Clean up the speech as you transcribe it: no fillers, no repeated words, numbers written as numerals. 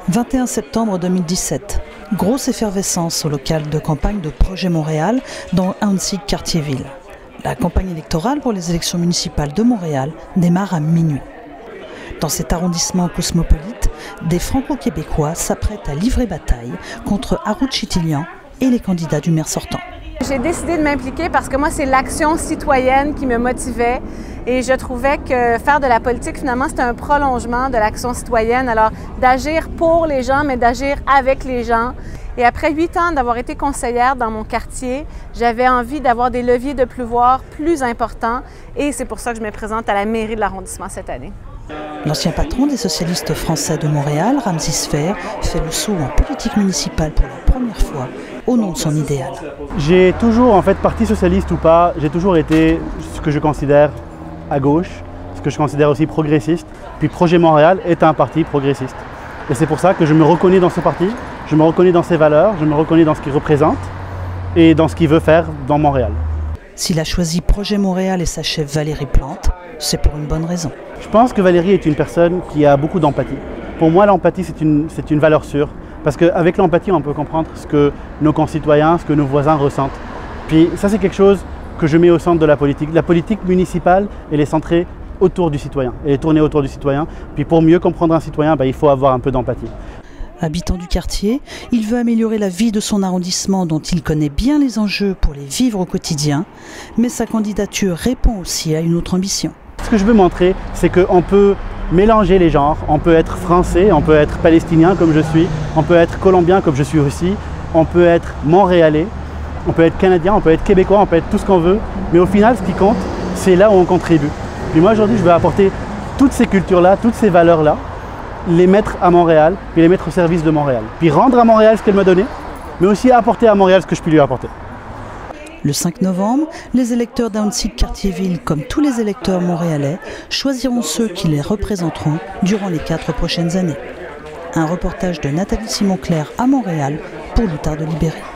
21 septembre 2017. Grosse effervescence au local de campagne de Projet Montréal dans Ahuntsic-Cartierville. La campagne électorale pour les élections municipales de Montréal démarre à minuit. Dans cet arrondissement cosmopolite, des Franco-Québécois s'apprêtent à livrer bataille contre Harut Chitilian et les candidats du maire sortant. J'ai décidé de m'impliquer parce que moi, c'est l'action citoyenne qui me motivait et je trouvais que faire de la politique, finalement, c'était un prolongement de l'action citoyenne. Alors, d'agir pour les gens, mais d'agir avec les gens. Et après 8 ans d'avoir été conseillère dans mon quartier, j'avais envie d'avoir des leviers de pouvoir plus importants et c'est pour ça que je me présente à la mairie de l'arrondissement cette année. L'ancien patron des socialistes français de Montréal, Ramsis Fair, fait le saut en politique municipale pour la première fois au nom de son idéal. J'ai toujours, en fait, parti socialiste ou pas, j'ai toujours été ce que je considère à gauche, ce que je considère aussi progressiste. Puis Projet Montréal est un parti progressiste. Et c'est pour ça que je me reconnais dans ce parti, je me reconnais dans ses valeurs, je me reconnais dans ce qu'il représente et dans ce qu'il veut faire dans Montréal. S'il a choisi Projet Montréal et sa chef Valérie Plante, c'est pour une bonne raison. Je pense que Valérie est une personne qui a beaucoup d'empathie. Pour moi, l'empathie, c'est une valeur sûre. Parce qu'avec l'empathie, on peut comprendre ce que nos concitoyens, ce que nos voisins ressentent. Puis ça, c'est quelque chose que je mets au centre de la politique. La politique municipale, elle est centrée autour du citoyen. Elle est tournée autour du citoyen. Puis pour mieux comprendre un citoyen, il faut avoir un peu d'empathie. Habitant du quartier, il veut améliorer la vie de son arrondissement dont il connaît bien les enjeux pour les vivre au quotidien. Mais sa candidature répond aussi à une autre ambition. Ce que je veux montrer, c'est qu'on peut mélanger les genres. On peut être français, on peut être palestinien comme je suis, on peut être colombien comme je suis aussi, on peut être montréalais, on peut être canadien, on peut être québécois, on peut être tout ce qu'on veut. Mais au final, ce qui compte, c'est là où on contribue. Puis moi, aujourd'hui, je veux apporter toutes ces cultures-là, toutes ces valeurs-là, les mettre à Montréal, puis les mettre au service de Montréal. Puis rendre à Montréal ce qu'elle m'a donné, mais aussi apporter à Montréal ce que je peux lui apporter. Le 5 novembre, les électeurs d'Ahuntsic-Cartierville, comme tous les électeurs montréalais, choisiront ceux qui les représenteront durant les 4 prochaines années. Un reportage de Nathalie Simon-Claire à Montréal pour l'Outar de Libéré.